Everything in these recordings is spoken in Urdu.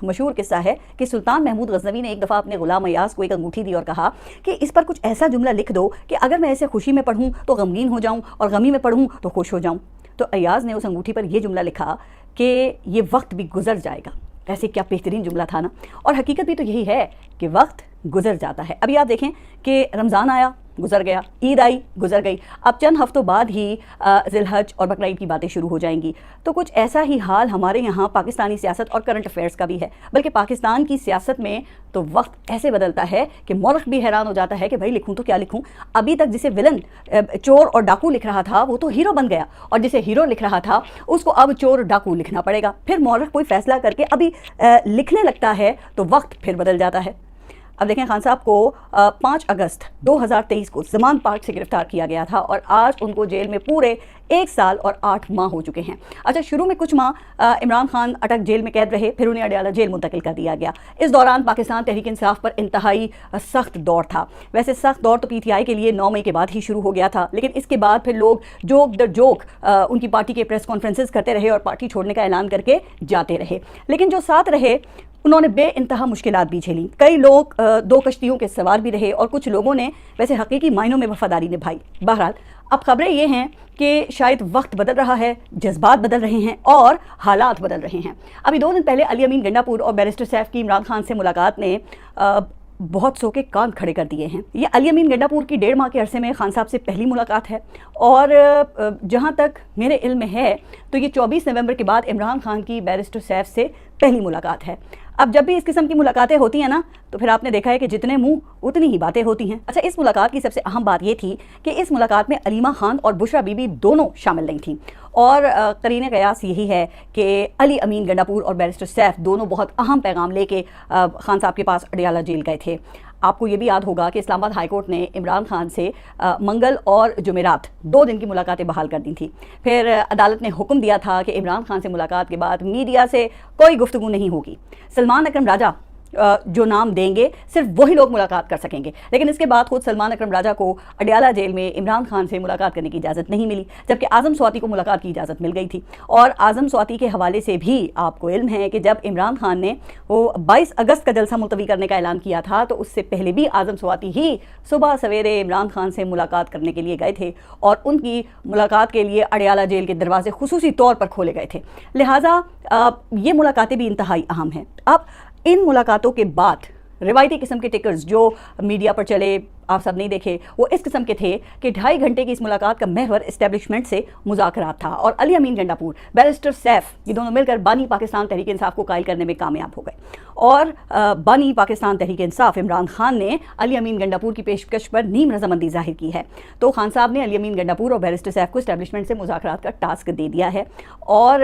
مشہور قصہ ہے کہ سلطان محمود غزنوی نے ایک دفعہ اپنے غلام ایاز کو ایک انگوٹھی دی اور کہا کہ اس پر کچھ ایسا جملہ لکھ دو کہ اگر میں اسے خوشی میں پڑھوں تو غمگین ہو جاؤں اور غمی میں پڑھوں تو خوش ہو جاؤں. تو ایاز نے اس انگوٹھی پر یہ جملہ لکھا کہ یہ وقت بھی گزر جائے گا. ایسے کیا بہترین جملہ تھا نا. اور حقیقت بھی تو یہی ہے کہ وقت گزر جاتا ہے. ابھی آپ دیکھیں کہ رمضان آیا, گزر گیا, عید آئی, گزر گئی, اب چند ہفتوں بعد ہی ذی الحج اور بقرہ عید کی باتیں شروع ہو جائیں گی. تو کچھ ایسا ہی حال ہمارے یہاں پاکستانی سیاست اور کرنٹ افیئرس کا بھی ہے. بلکہ پاکستان کی سیاست میں تو وقت ایسے بدلتا ہے کہ مورخ بھی حیران ہو جاتا ہے کہ بھائی لکھوں تو کیا لکھوں. ابھی تک جسے ولن, چور اور ڈاکو لکھ رہا تھا وہ تو ہیرو بن گیا, اور جسے ہیرو لکھ رہا تھا اس کو اب چور ڈاکو لکھنا پڑے گا. پھر مورخ کوئی فیصلہ کر کے ابھی لکھنے لگتا ہے تو وقت پھر بدل جاتا ہے. اب دیکھیں خان صاحب کو 5 اگست 2023 کو زمان پارک سے گرفتار کیا گیا تھا اور آج ان کو جیل میں پورے 1 سال اور 8 ماہ ہو چکے ہیں. اچھا, شروع میں کچھ ماہ عمران خان اٹک جیل میں قید رہے, پھر انہیں اڈیالہ جیل منتقل کر دیا گیا. اس دوران پاکستان تحریک انصاف پر انتہائی سخت دور تھا. ویسے سخت دور تو پی ٹی آئی کے لیے 9 مئی کے بعد ہی شروع ہو گیا تھا, لیکن اس کے بعد پھر لوگ جوک در جوک ان کی پارٹی کے پریس کانفرنسز کرتے رہے اور پارٹی چھوڑنے کا اعلان کر کے جاتے رہے. لیکن جو ساتھ رہے انہوں نے بے انتہا مشکلات بھی جھیلیں. کئی لوگ 2 کشتیوں کے سوار بھی رہے اور کچھ لوگوں نے ویسے حقیقی معنوں میں وفاداری نبھائی. بہرحال اب خبریں یہ ہیں کہ شاید وقت بدل رہا ہے, جذبات بدل رہے ہیں اور حالات بدل رہے ہیں. ابھی 2 دن پہلے علی امین گنڈاپور اور بیرسٹر سیف کی عمران خان سے ملاقات نے بہت سو کے کان کھڑے کر دیے ہیں. یہ علی امین گنڈاپور کی 1.5 ماہ کے عرصے میں خان صاحب سے پہلی ملاقات ہے, اور جہاں تک میرے علم میں ہے تو یہ 24 نومبر کے بعد عمران خان کی بیرسٹر سیف سے پہلی ملاقات ہے. اب جب بھی اس قسم کی ملاقاتیں ہوتی ہیں نا تو پھر آپ نے دیکھا ہے کہ جتنے منہ اتنی ہی باتیں ہوتی ہیں. اچھا, اس ملاقات کی سب سے اہم بات یہ تھی کہ اس ملاقات میں علیمہ خان اور بشرا بی بی دونوں شامل نہیں تھیں, اور قرینِ قیاس یہی ہے کہ علی امین گنڈاپور اور بیرسٹر سیف دونوں بہت اہم پیغام لے کے خان صاحب کے پاس اڈیالہ جیل گئے تھے. آپ کو یہ بھی یاد ہوگا کہ اسلام آباد ہائی کورٹ نے عمران خان سے منگل اور جمعرات 2 دن کی ملاقاتیں بحال کر دی تھیں. پھر عدالت نے حکم دیا تھا کہ عمران خان سے ملاقات کے بعد میڈیا سے کوئی گفتگو نہیں ہوگی. سلمان اکرم راجہ جو نام دیں گے صرف وہی لوگ ملاقات کر سکیں گے. لیکن اس کے بعد خود سلمان اکرم راجہ کو اڈیالہ جیل میں عمران خان سے ملاقات کرنے کی اجازت نہیں ملی, جبکہ اعظم سواتی کو ملاقات کی اجازت مل گئی تھی. اور اعظم سواتی کے حوالے سے بھی آپ کو علم ہے کہ جب عمران خان نے وہ 22 اگست کا جلسہ ملتوی کرنے کا اعلان کیا تھا تو اس سے پہلے بھی اعظم سواتی ہی صبح سویرے عمران خان سے ملاقات کرنے کے لیے گئے تھے, اور ان کی ملاقات کے لیے اڈیالہ جیل کے دروازے خصوصی طور پر کھولے گئے تھے. لہٰذا یہ ملاقاتیں بھی انتہائی اہم ہیں. اب ان ملاقاتوں کے بعد روایتی قسم کے ٹکرز جو میڈیا پر چلے, آپ سب نہیں دیکھے, وہ اس قسم کے تھے کہ 2.5 گھنٹے کی اس ملاقات کا محور اسٹیبلشمنٹ سے مذاکرات تھا, اور علی امین گنڈاپور, بیرسٹر سیف, یہ دونوں مل کر بانی پاکستان تحریک انصاف کو قائل کرنے میں کامیاب ہو گئے. اور بانی پاکستان تحریک انصاف عمران خان نے علی امین گنڈاپور کی پیشکش پر نیم رضامندی ظاہر کی ہے. تو خان صاحب نے علی امین گنڈاپور اور بیرسٹر سیف کو اسٹیبلشمنٹ سے مذاکرات کا ٹاسک دے دیا ہے, اور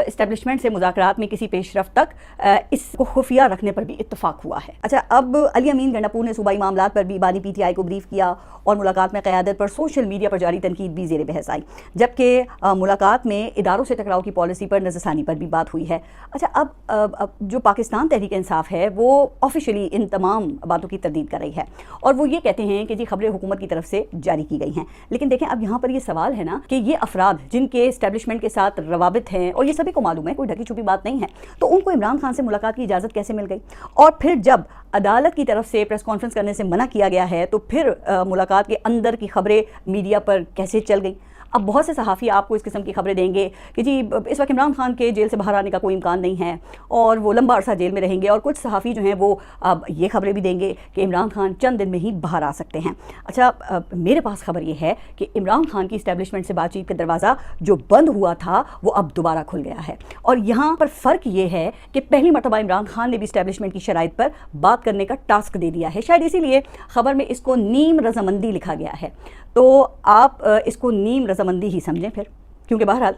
اسٹیبلشمنٹ سے مذاکرات میں کسی پیش رفت تک اس کو خفیہ رکھنے پر بھی اتفاق ہوا ہے. اچھا, اب علی امین گنڈاپور نے صوبائی معاملات پر بھی بانی پی ٹی آئی کو بریف کیا, اور ملاقات میں قیادت پر سوشل میڈیا پر جاری تنقید بھی زیر بحث آئی, جبکہ ملاقات میں اداروں سے ٹکراؤ کی پالیسی پر نظر ثانی پر بھی بات ہوئی ہے. اچھا, اب جو پاکستان تحریک انصاف ہے وہ آفیشلی ان تمام باتوں کی تردید کر رہی ہے, اور وہ یہ کہتے ہیں کہ جی خبریں حکومت کی طرف سے جاری کی گئی ہیں. لیکن دیکھیں, اب یہاں پر یہ سوال ہے نا کہ یہ افراد جن کے اسٹیبلشمنٹ کے ساتھ روابط ہیں, اور یہ سبھی کو معلوم ہے, کوئی ڈھکی چھپی بات نہیں ہے, تو ان کو عمران خان سے ملاقات کی اجازت کیسے مل گئی؟ اور پھر جب عدالت کی طرف سے پریس کانفرنس کرنے سے منع کیا گیا ہے تو پھر ملاقات کے اندر کی خبریں میڈیا پر کیسے چل گئیں؟ اب بہت سے صحافی آپ کو اس قسم کی خبریں دیں گے کہ جی اس وقت عمران خان کے جیل سے باہر آنے کا کوئی امکان نہیں ہے اور وہ لمبا عرصہ جیل میں رہیں گے, اور کچھ صحافی جو ہیں وہ اب یہ خبریں بھی دیں گے کہ عمران خان چند دن میں ہی باہر آ سکتے ہیں. اچھا, میرے پاس خبر یہ ہے کہ عمران خان کی اسٹیبلشمنٹ سے بات چیت کا دروازہ جو بند ہوا تھا وہ اب دوبارہ کھل گیا ہے, اور یہاں پر فرق یہ ہے کہ پہلی مرتبہ عمران خان نے بھی اسٹیبلشمنٹ کی شرائط پر بات کرنے کا ٹاسک دے دیا ہے. شاید اسی لیے خبر میں اس کو نیم رضامندی لکھا گیا ہے, تو آپ اس کو نیم رضامندی ہی سمجھیں پھر, کیونکہ بہرحال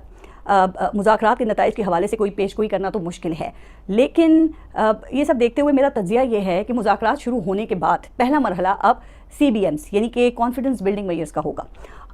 مذاکرات کے نتائج کے حوالے سے کوئی پیش گوئی کرنا تو مشکل ہے. لیکن یہ سب دیکھتے ہوئے میرا تجزیہ یہ ہے کہ مذاکرات شروع ہونے کے بعد پہلا مرحلہ اب CBMs یعنی کہ کانفیڈنس بلڈنگ میئرز کا ہوگا.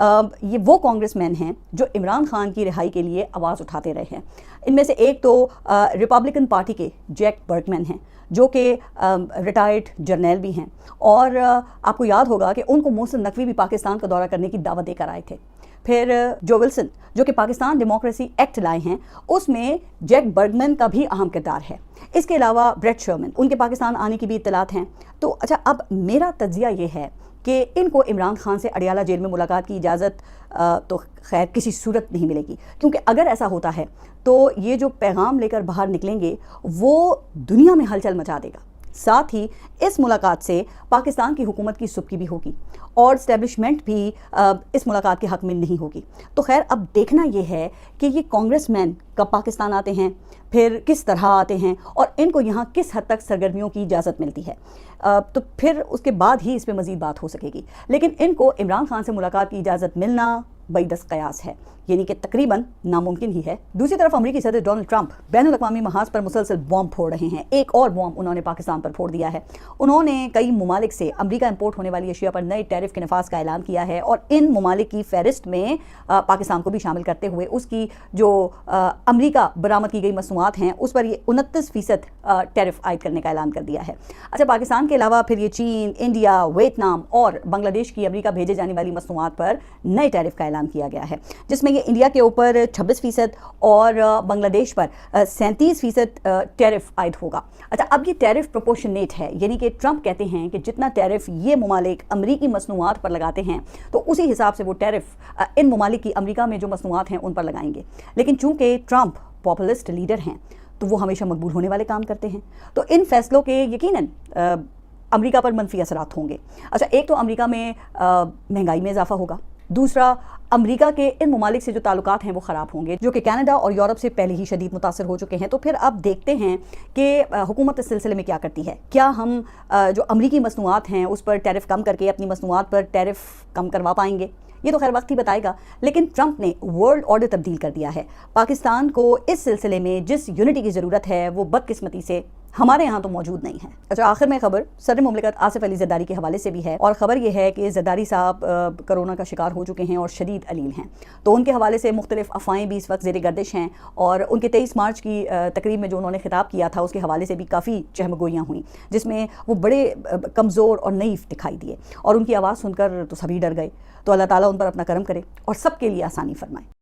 یہ وہ کانگریس مین ہیں جو عمران خان کی رہائی کے لیے آواز اٹھاتے رہے ہیں. ان میں سے ایک تو ریپبلکن پارٹی کے جیک برگمین ہیں جو کہ ریٹائرڈ جرنیل بھی ہیں, اور آپ کو یاد ہوگا کہ ان کو محسن نقوی بھی پاکستان کا دورہ کرنے کی دعوت دے کر آئے تھے. پھر جو ولسن جو کہ پاکستان ڈیموکریسی ایکٹ لائے ہیں, اس میں جیک برگمین کا بھی اہم کردار ہے. اس کے علاوہ بریٹ شرمن, ان کے پاکستان آنے کی بھی اطلاعات ہیں. تو اچھا, اب میرا تجزیہ یہ ہے کہ ان کو عمران خان سے اڈیالہ جیل میں ملاقات کی اجازت تو خیر کسی صورت نہیں ملے گی, کیونکہ اگر ایسا ہوتا ہے تو یہ جو پیغام لے کر باہر نکلیں گے وہ دنیا میں ہلچل مچا دے گا. ساتھ ہی اس ملاقات سے پاکستان کی حکومت کی سبکی بھی ہوگی اور اسٹیبلشمنٹ بھی اس ملاقات کے حق میں نہیں ہوگی. تو خیر اب دیکھنا یہ ہے کہ یہ کانگریس مین کب پاکستان آتے ہیں, پھر کس طرح آتے ہیں, اور ان کو یہاں کس حد تک سرگرمیوں کی اجازت ملتی ہے. تو پھر اس کے بعد ہی اس پہ مزید بات ہو سکے گی. لیکن ان کو عمران خان سے ملاقات کی اجازت ملنا بعیدست قیاس ہے, یعنی کہ تقریباً ناممکن ہی ہے. دوسری طرف امریکی صدر ڈونلڈ ٹرمپ بین الاقوامی محاذ پر مسلسل بم پھوڑ رہے ہیں. ایک اور بم انہوں نے پاکستان پر پھوڑ دیا ہے. انہوں نے کئی ممالک سے امریکہ امپورٹ ہونے والی اشیاء پر نئے ٹیرف کے نفاذ کا اعلان کیا ہے, اور ان ممالک کی فہرست میں پاکستان کو بھی شامل کرتے ہوئے اس کی جو امریکہ برآمد کی گئی مصنوعات ہیں اس پر یہ 29% ٹیرف عائد کرنے کا اعلان کر دیا ہے. اچھا, پاکستان کے علاوہ پھر یہ چین, انڈیا, ویتنام اور بنگلہ دیش کی امریکہ بھیجے جانے والی مصنوعات پر نئے ٹیرف کا اعلان کیا گیا ہے, جس میں یہ انڈیا کے اوپر 26% اور بنگلہ دیش پر 37% ٹیرف عائد ہوگا. اچھا, اب یہ ٹیرف پروپورشنیٹ ہے, یعنی کہ ٹرمپ کہتے ہیں کہ جتنا ٹیرف یہ ممالک امریکی مصنوعات پر لگاتے ہیں تو اسی حساب سے وہ ٹیرف ان ممالک کی امریکہ میں جو مصنوعات ہیں ان پر لگائیں گے. لیکن چونکہ ٹرمپ پاپولسٹ لیڈر ہیں تو وہ ہمیشہ مقبول ہونے والے کام کرتے ہیں, تو ان فیصلوں کے یقیناً امریکہ پر منفی اثرات ہوں گے. اچھا, ایک تو امریکہ میں مہنگائی میں اضافہ ہوگا, دوسرا امریکہ کے ان ممالک سے جو تعلقات ہیں وہ خراب ہوں گے جو کہ کینیڈا اور یورپ سے پہلے ہی شدید متاثر ہو چکے ہیں. تو پھر اب دیکھتے ہیں کہ حکومت اس سلسلے میں کیا کرتی ہے. کیا ہم جو امریکی مصنوعات ہیں اس پر ٹیرف کم کر کے اپنی مصنوعات پر ٹیرف کم کروا پائیں گے؟ یہ تو خیر وقت ہی بتائے گا. لیکن ٹرمپ نے ورلڈ آرڈر تبدیل کر دیا ہے. پاکستان کو اس سلسلے میں جس یونٹی کی ضرورت ہے وہ بدقسمتی سے ہمارے ہاں تو موجود نہیں ہے. اچھا, آخر میں خبر صدر مملکت آصف علی زرداری کے حوالے سے بھی ہے, اور خبر یہ ہے کہ زرداری صاحب کرونا کا شکار ہو چکے ہیں اور شدید علیل ہیں. تو ان کے حوالے سے مختلف افواہیں بھی اس وقت زیر گردش ہیں, اور ان کے 23 مارچ کی تقریب میں جو انہوں نے خطاب کیا تھا اس کے حوالے سے بھی کافی چہمگوئیاں ہوئیں, جس میں وہ بڑے کمزور اور نئیف دکھائی دیے, اور ان کی آواز سن کر تو سبھی ڈر گئے. تو اللہ تعالیٰ ان پر اپنا کرم کرے اور سب کے لیے آسانی فرمائے.